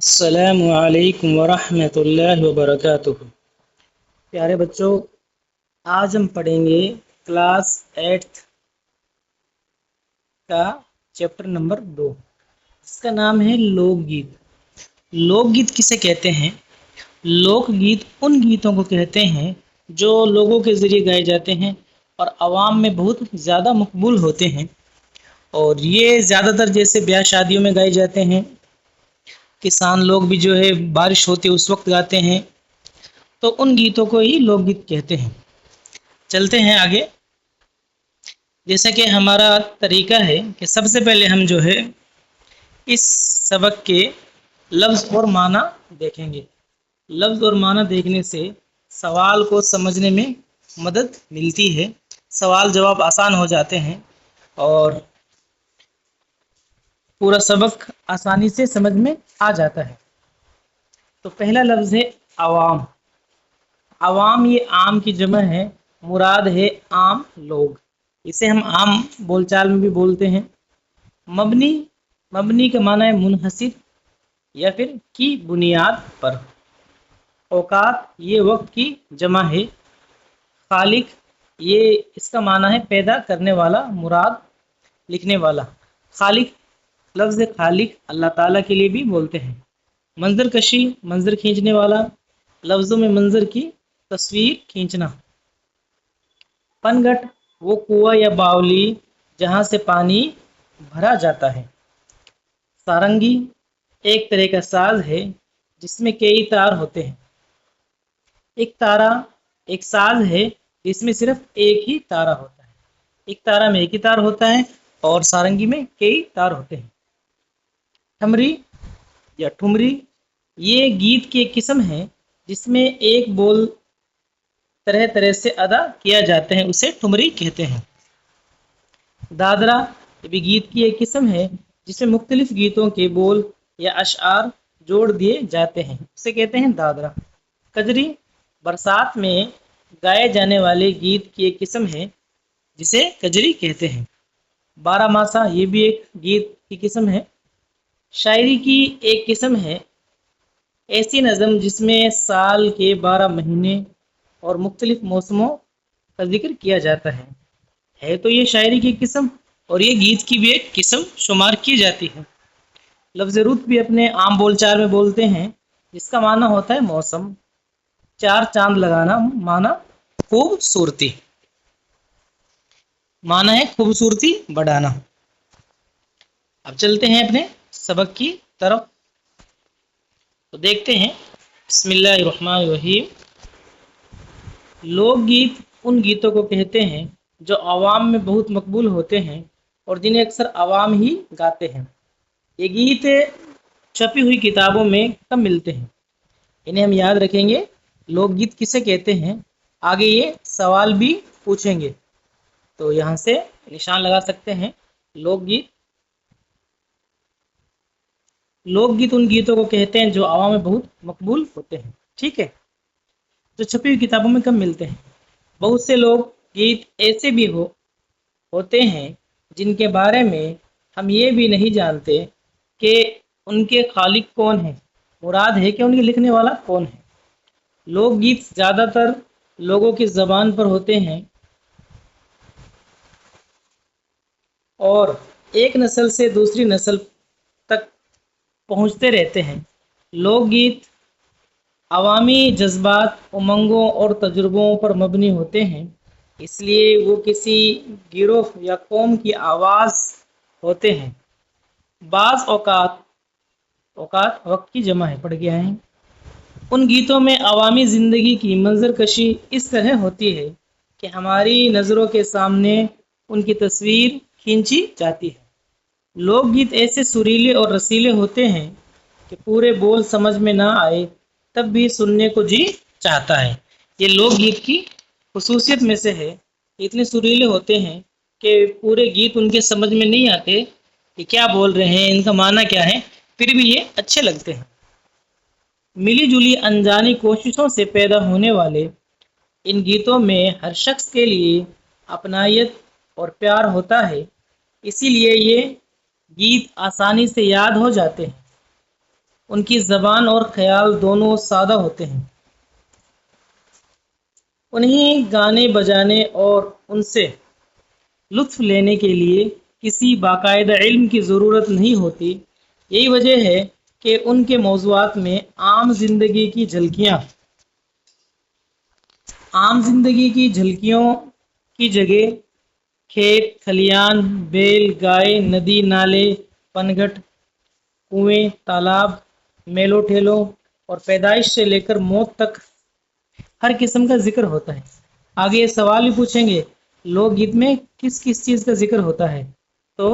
السلام علیکم ورحمۃ اللہ وبرکاتہ۔ پیارے بچوں، آج ہم پڑھیں گے کلاس 8 کا چیپٹر نمبر 2، جس کا نام ہے لوک گیت۔ لوک گیت کسے کہتے ہیں؟ لوک گیت ان گیتوں کو کہتے ہیں جو لوگوں کے ذریعے گائے جاتے ہیں اور عوام میں بہت زیادہ مقبول ہوتے ہیں، اور یہ زیادہ تر جیسے بیاہ شادیوں میں گائے جاتے ہیں۔ کسان لوگ بھی جو ہے بارش ہوتی ہے اس وقت گاتے ہیں، تو ان گیتوں کو ہی لوک گیت کہتے ہیں۔ چلتے ہیں آگے۔ جیسا کہ ہمارا طریقہ ہے کہ سب سے پہلے ہم جو ہے اس سبق کے لفظ اور معنی دیکھیں گے۔ لفظ اور معنی دیکھنے سے سوال کو سمجھنے میں مدد ملتی ہے، سوال جواب آسان ہو جاتے ہیں اور پورا سبق آسانی سے سمجھ میں آ جاتا ہے۔ تو پہلا لفظ ہے عوام۔ عوام یہ عام کی جمع ہے، مراد ہے عام لوگ۔ اسے ہم عام بول چال میں بھی بولتے ہیں۔ مبنی کا معنی ہے منحصر یا پھر کی بنیاد پر۔ اوقات یہ وقت کی جمع ہے۔ خالق یہ اس کا معنی ہے پیدا کرنے والا، مراد لکھنے والا۔ خالق لفظ خالق اللہ تعالیٰ کے لیے بھی بولتے ہیں۔ منظر کشی منظر کھینچنے والا، لفظوں میں منظر کی تصویر کھینچنا۔ پنگھٹ وہ کنواں یا باولی جہاں سے پانی بھرا جاتا ہے۔ سارنگی ایک طرح کا ساز ہے جس میں کئی تار ہوتے ہیں۔ ایک تارا ایک ساز ہے جس میں صرف ایک ہی تارا ہوتا ہے۔ ایک تارا میں ایک ہی تار ہوتا ہے اور سارنگی میں کئی تار ہوتے ہیں۔ ٹھمری یا ٹھمری یہ گیت کی ایک قسم ہے جس میں ایک بول طرح طرح سے ادا کیا جاتے ہیں، اسے ٹھمری کہتے ہیں۔ دادرا یہ بھی گیت کی ایک قسم ہے جس میں مختلف گیتوں کے بول یا اشعار جوڑ دیے جاتے ہیں، اسے کہتے ہیں دادرا۔ کجری برسات میں گائے جانے والے گیت کی ایک قسم ہے جسے کجری کہتے ہیں۔ بارہ ماسا یہ بھی ایک گیت کی قسم ہے۔ شاعری کی ایک قسم ہے ایسی نظم جس میں سال کے 12 مہینے اور مختلف موسموں کا ذکر کیا جاتا ہے تو یہ شاعری کی قسم اور یہ گیت کی بھی ایک قسم شمار کی جاتی ہے۔ لفظ رت بھی اپنے عام بول چال میں بولتے ہیں، جس کا معنی ہوتا ہے موسم۔ چار چاند لگانا معنی خوبصورتی، معنی ہے خوبصورتی بڑھانا۔ اب چلتے ہیں اپنے سبق کی طرف، تو دیکھتے ہیں۔ بسم اللہ الرحمن الرحیم۔ لوک گیت ان گیتوں کو کہتے ہیں جو عوام میں بہت مقبول ہوتے ہیں اور جنہیں اکثر عوام ہی گاتے ہیں۔ یہ گیت چھپی ہوئی کتابوں میں کم ملتے ہیں، انہیں ہم یاد رکھیں گے۔ لوک گیت کسے کہتے ہیں؟ آگے یہ سوال بھی پوچھیں گے تو یہاں سے نشان لگا سکتے ہیں۔ لوک گیت ان گیتوں کو کہتے ہیں جو عوام میں بہت مقبول ہوتے ہیں، ٹھیک ہے، جو چھپی ہوئی کتابوں میں کم ملتے ہیں۔ بہت سے لوگ گیت ایسے بھی ہوتے ہیں جن کے بارے میں ہم یہ بھی نہیں جانتے کہ ان کے خالق کون ہیں، مراد ہے کہ ان کے لکھنے والا کون ہے۔ لوک گیت زیادہ تر لوگوں کی زبان پر ہوتے ہیں اور ایک نسل سے دوسری نسل تک پہنچتے رہتے ہیں۔ لوک گیت عوامی جذبات، امنگوں اور تجربوں پر مبنی ہوتے ہیں، اس لیے وہ کسی گروہ یا قوم کی آواز ہوتے ہیں۔ بعض اوقات وقت کی جمع ہے، پڑھ گیا ہے۔ ان گیتوں میں عوامی زندگی کی منظر کشی اس طرح ہوتی ہے کہ ہماری نظروں کے سامنے ان کی تصویر کھینچی جاتی ہے۔ لوک گیت ایسے سریلے اور رسیلے ہوتے ہیں کہ پورے بول سمجھ میں نہ آئے تب بھی سننے کو جی چاہتا ہے۔ یہ لوک گیت کی خصوصیت میں سے ہے، اتنے سریلے ہوتے ہیں کہ پورے گیت ان کے سمجھ میں نہیں آتے کہ کیا بول رہے ہیں، ان کا معنی کیا ہے، پھر بھی یہ اچھے لگتے ہیں۔ ملی جلی انجانی کوششوں سے پیدا ہونے والے ان گیتوں میں ہر شخص کے لیے اپنائیت اور پیار ہوتا ہے، اسی لیے یہ گیت آسانی سے یاد ہو جاتے ہیں۔ ان کی زبان اور خیال دونوں سادہ ہوتے ہیں۔ انہیں گانے بجانے اور ان سے لطف لینے کے لیے کسی باقاعدہ علم کی ضرورت نہیں ہوتی۔ یہی وجہ ہے کہ ان کے موضوعات میں عام زندگی کی جھلکیوں کی جگہ کھیت کھلیان، بیل گائے، ندی نالے، پنگھٹ، کنویں، تالاب، میلوں ٹھیلوں اور پیدائش سے لے کر موت تک ہر قسم کا ذکر ہوتا ہے۔ آگے یہ سوال بھی پوچھیں گے، لوک گیت میں کس کس چیز کا ذکر ہوتا ہے؟ تو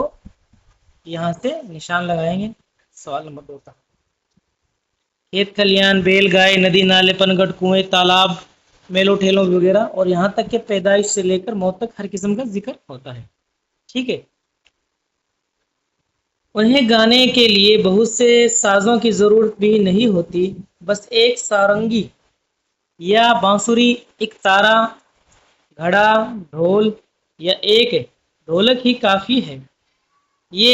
یہاں سے نشان لگائیں گے سوال نمبر 2 کا۔ کھیت کھلیان، بیل گائے، ندی نالے، پنگھٹ، کنویں، تالاب، میلوں ٹھیلوں وغیرہ، اور یہاں تک کہ پیدائش سے لے کر موت تک ہر قسم کا ذکر ہوتا ہے۔ ٹھیک ہے۔ انہیں گانے کے لیے بہت سے سازوں کی ضرورت بھی نہیں ہوتی، بس ایک سارنگی یا بانسری، ایک تارا، گھڑا، ڈھول یا ایک ڈھولک ہی کافی ہے۔ یہ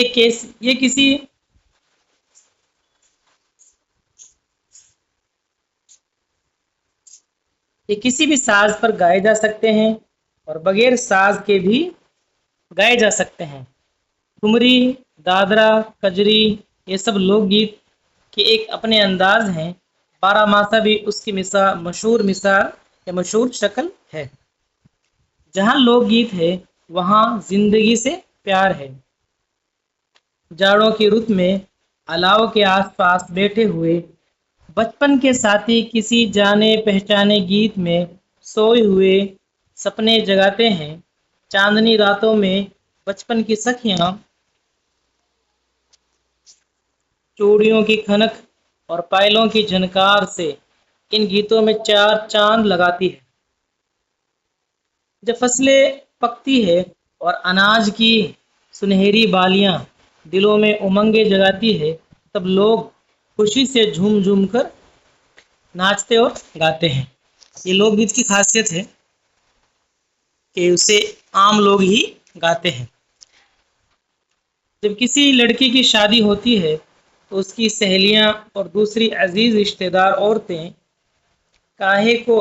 کسی بھی ساز پر گائے جا سکتے ہیں اور بغیر ساز کے بھی گائے جا سکتے ہیں۔ ٹھمری، دادرا، کجری، یہ سب لوک گیت کے ایک اپنے انداز ہیں۔ بارہ ماسا بھی اس کی مشہور مثال یا مشہور شکل ہے۔ جہاں لوک گیت ہے وہاں زندگی سے پیار ہے۔ جاڑوں کی رت میں الاؤ کے آس پاس بیٹھے ہوئے بچپن کے ساتھی کسی جانے پہچانے گیت میں سوئے ہوئے سپنے جگاتے ہیں۔ چاندنی راتوں میں بچپن کی سکھیاں چوڑیوں کی کھنک اور پائلوں کی جھنکار سے ان گیتوں میں چار چاند لگاتی ہے۔ جب فصلیں پکتی ہے اور اناج کی سنہری بالیاں دلوں میں امنگیں جگاتی ہے، تب لوگ خوشی سے جھوم جھوم کر ناچتے اور گاتے ہیں۔ یہ لوک گیت کی خاصیت ہے کہ اسے عام لوگ ہی گاتے ہیں۔ جب کسی لڑکی کی شادی ہوتی ہے تو اس کی سہیلیاں اور دوسری عزیز رشتہ دار عورتیں کاہے کو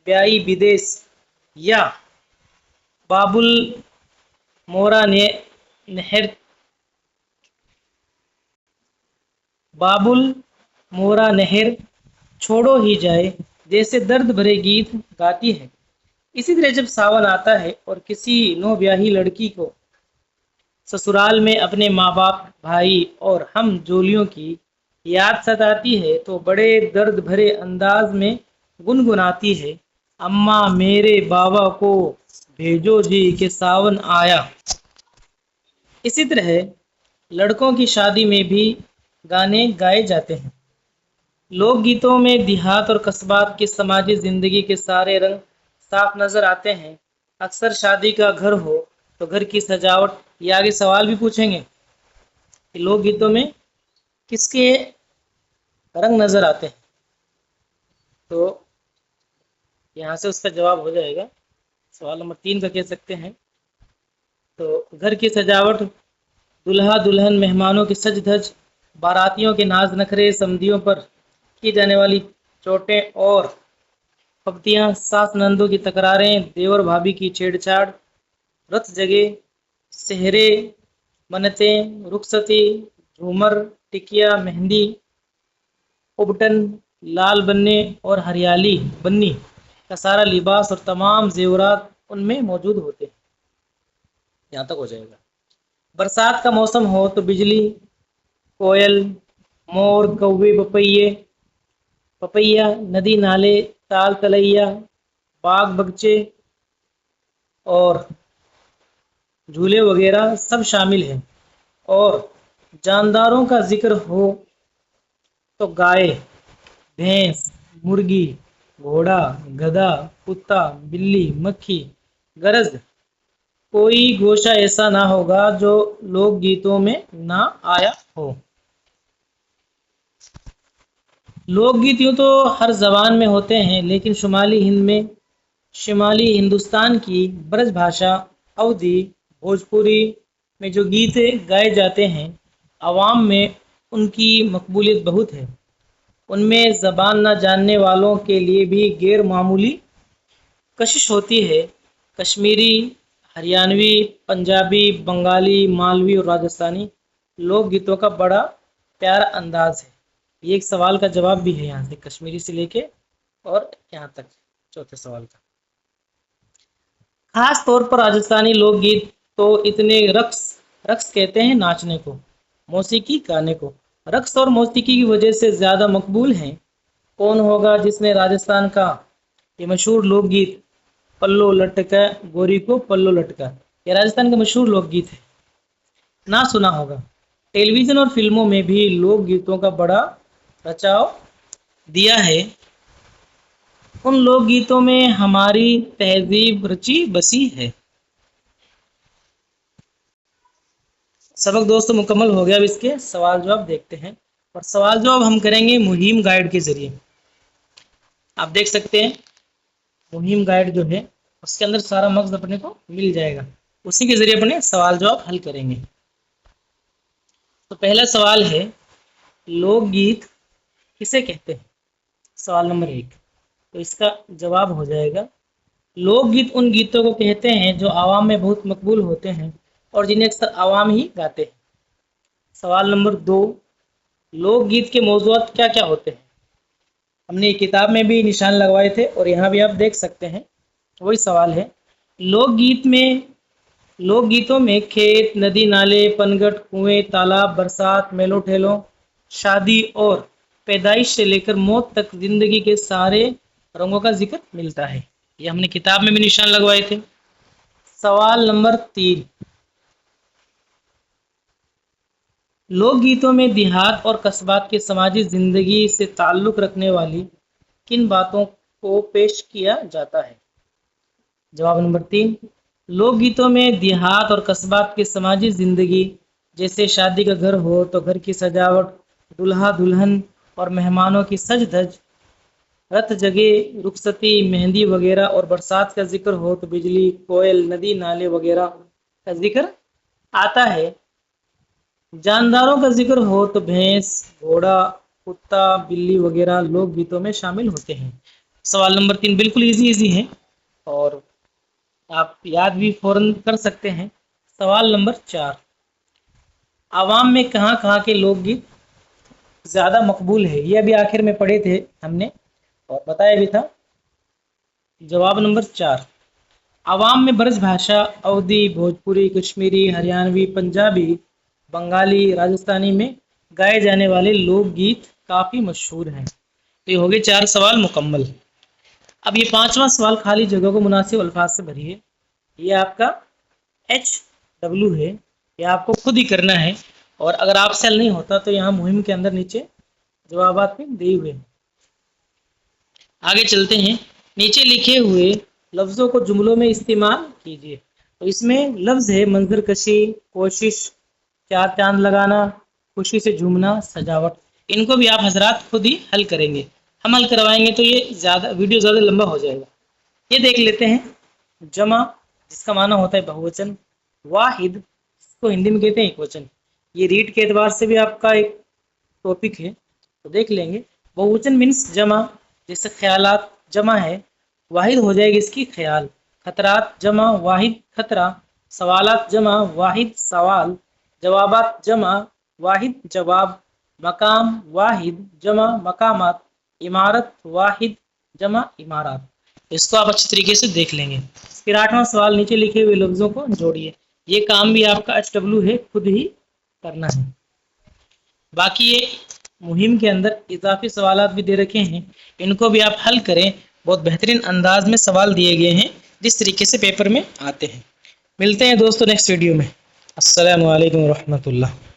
بیائی بدیس یا بابل مورا نہر چھوڑو ہی جائے جیسے درد بھرے گیت گاتی ہے۔ اسی طرح جب ساون آتا ہے اور کسی نو بیاہی لڑکی کو سسرال میں اپنے ماں باپ، بھائی اور ہم جولیوں کی یاد ستاتی ہے تو بڑے درد بھرے انداز میں گنگناتی ہے، اماں میرے بابا کو بھیجو جی کہ ساون آیا۔ اسی طرح لڑکوں کی شادی میں بھی گانے گائے جاتے ہیں۔ لوک گیتوں میں دیہات اور قصبات کی سماجی زندگی کے سارے رنگ صاف نظر آتے ہیں۔ اکثر شادی کا گھر ہو تو گھر کی سجاوٹ، یہ آگے سوال بھی پوچھیں گے کہ لوک گیتوں میں کس کے رنگ نظر آتے ہیں، تو یہاں سے اس کا جواب ہو جائے گا، سوال نمبر 3 کا کہہ سکتے ہیں۔ تو گھر کی سجاوٹ، دلہا دلہن، مہمانوں کی سج دھج، باراتیوں کے ناز نخرے، سمدھیوں پر کی جانے والی چوٹیں اور پھپتیاں، ساس نندوں کی تکراریں، دیور بھابھی کی چھیڑ چھاڑ، رت جگے، سہرے، منتیں، رخصتی، جھومر، ٹکیا، مہندی، ابٹن، لال بننے اور ہریالی بننی کا سارا لباس اور تمام زیورات ان میں موجود ہوتے ہیں۔ یہاں تک ہو جائے گا۔ برسات کا موسم ہو تو بجلی، کوئل، مور، کوے، پپیا، ندی نالے، تال تلیا، باغ بگچے اور جھولے وغیرہ سب شامل ہیں۔ اور جانداروں کا ذکر ہو تو گائے، بھینس، مرغی، گھوڑا، گدھا، کتا، بلی، مکھی، گرز، کوئی گوشہ ایسا نہ ہوگا جو لوک گیتوں میں نہ آیا ہو۔ لوک گیت یوں تو ہر زبان میں ہوتے ہیں، لیکن شمالی ہندوستان کی برج بھاشا اودھی بھوجپوری میں جو گیت گائے جاتے ہیں، عوام میں ان کی مقبولیت بہت ہے۔ ان میں زبان نہ جاننے والوں کے لیے بھی غیر معمولی کشش ہوتی ہے۔ کشمیری، ہریانوی، پنجابی، بنگالی، مالوی اور راجستھانی لوک گیتوں کا بڑا پیارا انداز ہے۔ یہ ایک سوال کا جواب بھی ہے یہاں سے، کشمیری سے لے کے اور یہاں تک چوتھے سوال کا۔ خاص طور پر راجستھانی لوک گیت تو اتنے رقص کہتے ہیں ناچنے کو، موسیقی گانے کو، رقص اور موسیقی کی وجہ سے زیادہ مقبول ہیں۔ کون ہوگا جس نے راجستھان کا یہ مشہور لوک گیت پلو لٹکا گوری کو پلو لٹکا، یہ راجستھان کا مشہور لوک گیت ہے، نہ سنا ہوگا۔ ٹیلی ویژن اور فلموں میں بھی لوک گیتوں کا بڑا رچاؤ دیا ہے۔ ان لوک گیتوں میں ہماری تہذیب رچی بسی ہے۔ سبق دوستوں مکمل ہو گیا۔ اب اس کے سوال جواب دیکھتے ہیں، اور سوال جواب ہم کریں گے مہم گائیڈ کے ذریعے۔ آپ دیکھ سکتے ہیں مہم گائیڈ جو ہے اس کے اندر سارا مغز اپنے کو مل جائے گا، اسی کے ذریعے اپنے سوال جواب حل کریں گے۔ تو پہلا سوال ہے، لوک گیت کسے کہتے ہیں؟ سوال نمبر 1، تو اس کا جواب ہو جائے گا لوک گیت ان گیتوں کو کہتے ہیں جو عوام میں بہت مقبول ہوتے ہیں اور جنہیں اکثر عوام ہی گاتے ہیں۔ سوال نمبر 2، لوک گیت کے موضوعات کیا کیا ہوتے ہیں؟ ہم نے کتاب میں بھی نشان لگوائے تھے اور یہاں بھی آپ دیکھ سکتے ہیں، وہی سوال ہے۔ لوک گیتوں میں کھیت، ندی نالے، پنگھٹ، کنویں، تالاب، برسات، میلوں ٹھیلوں، شادی اور پیدائش سے لے کر موت تک زندگی کے سارے رنگوں کا ذکر ملتا ہے، یہ ہم نے کتاب میں بھی نشان لگوائے تھے۔ سوال نمبر 3، لوک گیتوں میں دیہات اور قصبات کے سماجی زندگی سے تعلق رکھنے والی کن باتوں کو پیش کیا جاتا ہے؟ جواب نمبر 3، لوک گیتوں میں دیہات اور قصبات کے سماجی زندگی، جیسے شادی کا گھر ہو تو گھر کی سجاوٹ، دلہا دلہن اور مہمانوں کی سج دھج، رت جگہ، رخصتی، مہندی وغیرہ، اور برسات کا ذکر ہو تو بجلی، کوئل، ندی نالے وغیرہ کا ذکر آتا ہے۔ جانداروں کا ذکر ہو تو بھینس، گھوڑا، کتا، بلی وغیرہ لوک گیتوں میں شامل ہوتے ہیں۔ سوال نمبر 3 بالکل ایزی ہے اور آپ یاد بھی فوراً کر سکتے ہیں۔ سوال نمبر 4، عوام میں کہاں کہاں کے لوک گیت زیادہ مقبول ہے؟ یہ ابھی آخر میں پڑھے تھے ہم نے اور بتایا بھی تھا۔ جواب نمبر 4، عوام میں برج بھاشا، اودھی، بھوجپوری، کشمیری، ہریانوی، پنجابی، بنگالی، راجستھانی میں گائے جانے والے لوک گیت کافی مشہور ہیں۔ تو یہ ہو گئے 4 سوال مکمل۔ اب یہ 5واں سوال خالی جگہ کو مناسب الفاظ سے بھریے۔ یہ آپ کا HW ہے، یہ آپ کو خود ہی کرنا ہے، اور اگر آپ سے حل نہیں ہوتا تو یہاں مہم کے اندر نیچے جوابات میں دیے ہوئے ہیں۔ آگے چلتے ہیں، نیچے لکھے ہوئے لفظوں کو جملوں میں استعمال کیجیے۔ تو اس میں لفظ ہے منظر کشی، کوشش، 4 چاند لگانا، خوشی سے جھومنا، سجاوٹ۔ ان کو بھی آپ حضرات خود ہی حل کریں گے، ہم حل کروائیں گے تو یہ ویڈیو زیادہ لمبا ہو جائے گا۔ یہ دیکھ لیتے ہیں، جمع جس کا معنی ہوتا ہے بہوچن، واحد جس کو ہندی میں کہتے ہیں ایک وچن، یہ ریٹ کے اعتبار سے بھی آپ کا ایک ٹاپک ہے تو دیکھ لیں گے۔ بہوچن مینس جمع، جیسے خیالات جمع ہے، واحد ہو جائے گی اس کی خیال، خطرات جمع، واحد خطرہ، سوالات جمع، واحد سوال، جوابات جمع، واحد جواب، مقام واحد جمع مقامات، عمارت واحد جمع عمارات۔ اس کو آپ اچھی طریقے سے دیکھ لیں گے۔ پھر 8واں سوال، نیچے لکھے ہوئے لفظوں کو جوڑیے۔ یہ کام بھی آپ کا HW ہے، خود ہی کرنا ہے۔ باقی یہ مہم کے اندر اضافی سوالات بھی دے رکھے ہیں، ان کو بھی آپ حل کریں۔ بہت بہترین انداز میں سوال دیے گئے ہیں جس طریقے سے پیپر میں آتے ہیں۔ ملتے ہیں دوستوں نیکسٹ ویڈیو میں۔ السلام علیکم ورحمۃ اللہ۔